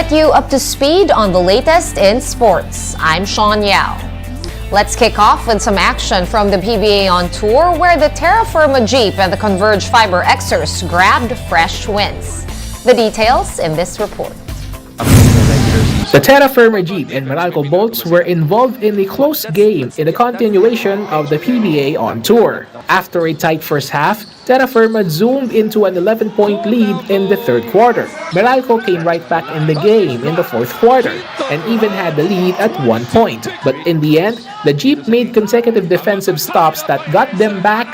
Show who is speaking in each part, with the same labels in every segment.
Speaker 1: get you up to speed on the latest in sports. I'm Sean Yao. Let's kick off with some action from the PBA on tour, where the Terra Firma Jeep and the Converge Fiber Xers grabbed fresh wins. The details in this report.
Speaker 2: The Terra Firma Jeep and Meralco Bolts were involved in a close game in the continuation of the PBA on tour. After a tight first half, Terra Firma zoomed into an 11-point lead in the third quarter. Meralco came right back in the game in the fourth quarter and even had the lead at 1 point. But in the end, the Jeep made consecutive defensive stops that got them back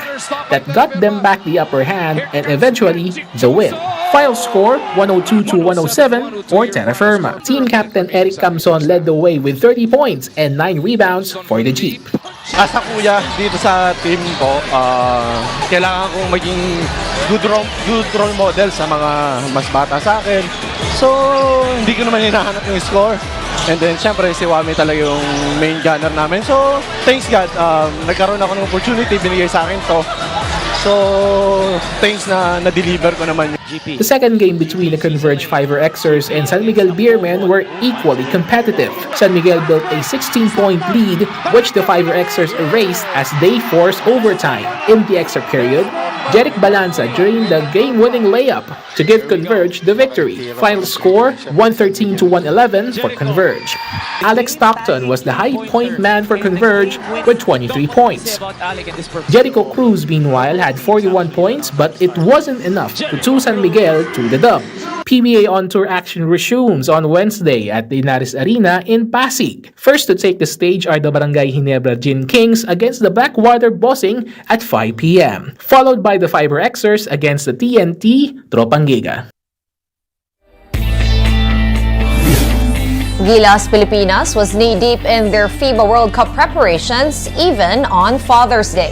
Speaker 2: the upper hand and eventually the win. Final score 102-107 for Terra Firma. Team captain Eric Camson led the way with 30 points and 9 rebounds for the Jeep.
Speaker 3: As a kuya dito sa team ko, kailangan kong maging good role model sa mga mas bata sa akin. So, hindi ko naman hinahanap yung score. And then, syempre, si Wami talaga yung main gunner namin. So, thanks God, nagkaroon ako ng opportunity, binigay sa akin to. So, thanks na na-deliver ko naman yung GP.
Speaker 2: The second game between the Converge Fiber Xers and San Miguel Beermen were equally competitive. San Miguel built a 16-point lead, which the Fiber Xers erased as they forced overtime. In the extra period, Jeric Balanza drained the game-winning layup to give Converge the victory. Final score 113-111 for Converge. Alex Stockton was the high point man for Converge with 23 points. Jericho Cruz, meanwhile, had 41 points, but it wasn't enough to toot San Miguel to the dub. PBA On Tour action resumes on Wednesday at the Inaris Arena in Pasig. First to take the stage are the Barangay Ginebra Gin Kings against the Blackwater Bossing at 5 p.m., followed by the Fiber Xers against the TNT Tropang-Giga.
Speaker 1: Gilas Pilipinas was knee-deep in their FIBA World Cup preparations, even on Father's Day.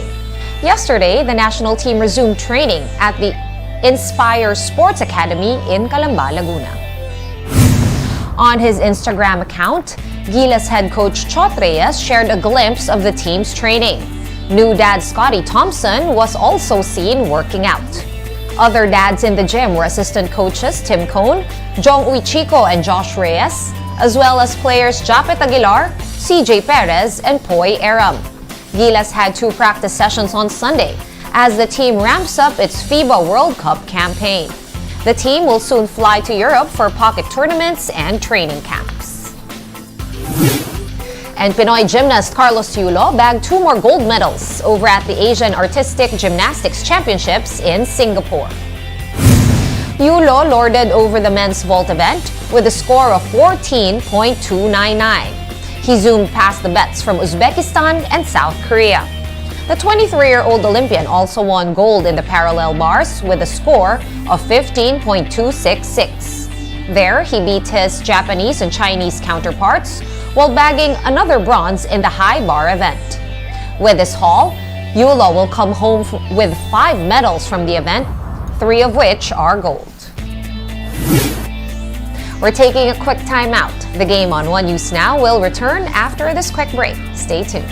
Speaker 1: Yesterday, the national team resumed training at the Inspire Sports Academy in Calamba, Laguna. On his Instagram account, Gilas head coach Chot Reyes shared a glimpse of the team's training. New dad Scotty Thompson was also seen working out. Other dads in the gym were assistant coaches Tim Cone, Jong Uy Chico and Josh Reyes, as well as players Japet Aguilar, CJ Perez, and Poy Aram. Gilas had 2 practice sessions on Sunday as the team ramps up its FIBA World Cup campaign. The team will soon fly to Europe for pocket tournaments and training camps. And Pinoy gymnast Carlos Yulo bagged 2 more gold medals over at the Asian Artistic Gymnastics Championships in Singapore. Yulo lorded over the men's vault event with a score of 14.299. He zoomed past the bets from Uzbekistan and South Korea. The 23-year-old Olympian also won gold in the parallel bars with a score of 15.266. There, he beat his Japanese and Chinese counterparts while bagging another bronze in the high bar event. With this haul, Yulo will come home with 5 medals from the event, 3 of which are gold. We're taking a quick time out. The game on One News Now will return after this quick break. Stay tuned.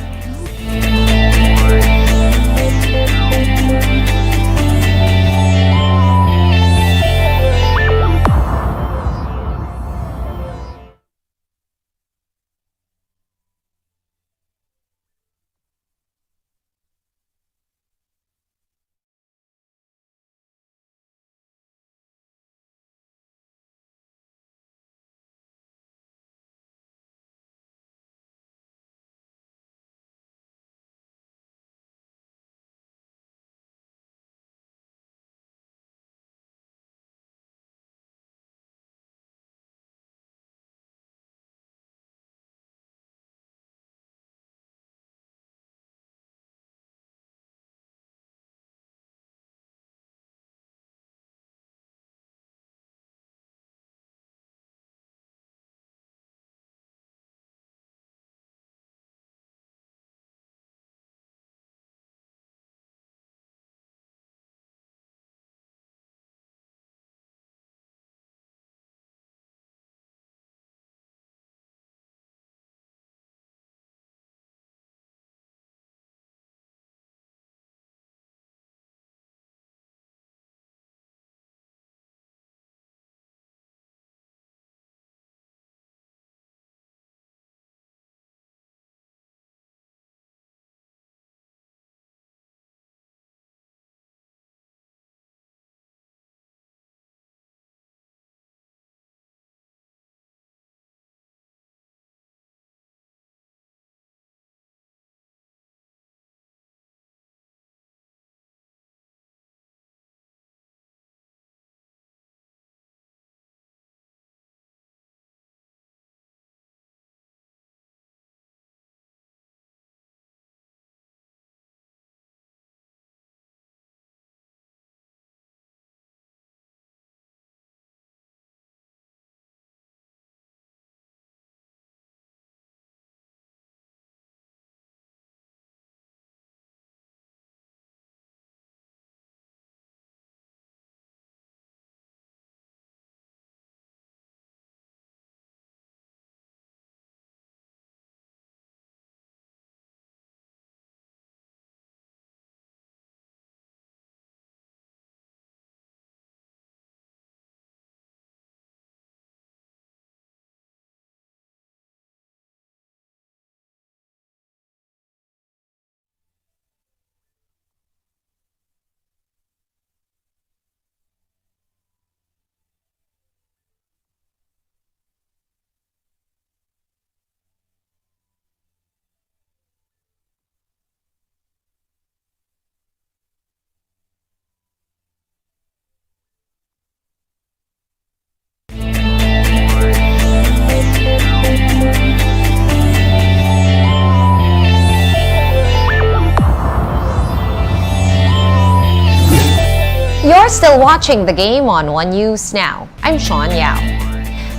Speaker 1: still watching the game on One News now. I'm Sean Yao.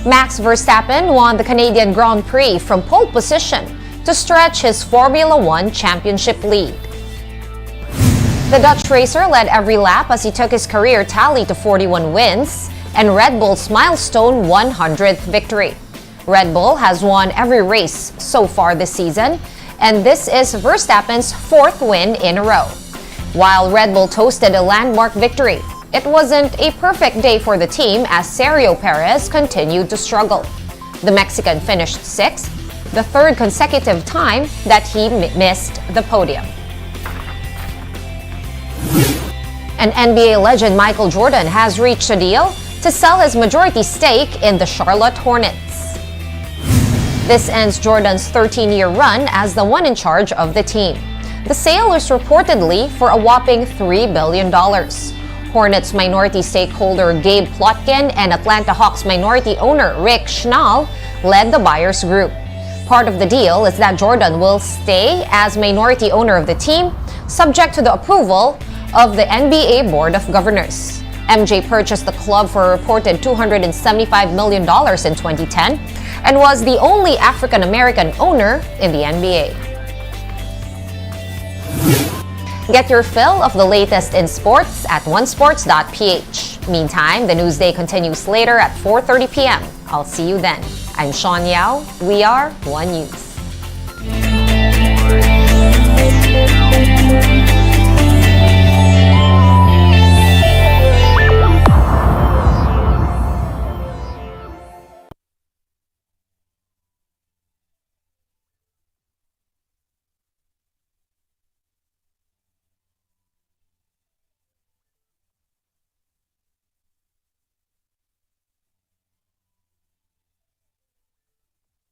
Speaker 1: Max Verstappen won the Canadian Grand Prix from pole position to stretch his Formula One championship lead. The Dutch racer led every lap as he took his career tally to 41 wins and Red Bull's milestone 100th victory. Red Bull has won every race so far this season, and this is Verstappen's fourth win in a row. While Red Bull toasted a landmark victory, it wasn't a perfect day for the team as Sergio Perez continued to struggle. The Mexican finished sixth, the third consecutive time that he missed the podium. And NBA legend Michael Jordan has reached a deal to sell his majority stake in the Charlotte Hornets. This ends Jordan's 13-year run as the one in charge of the team. The sale is reportedly for a whopping $3 billion. Hornets minority stakeholder Gabe Plotkin and Atlanta Hawks minority owner Rick Schnall led the buyers group. Part of the deal is that Jordan will stay as minority owner of the team, subject to the approval of the NBA Board of Governors. MJ purchased the club for a reported $275 million in 2010 and was the only African-American owner in the NBA. Get your fill of the latest in sports at onesports.ph. Meantime, the Newsday continues later at 4:30 p.m. I'll see you then. I'm Sean Yao. We are One News.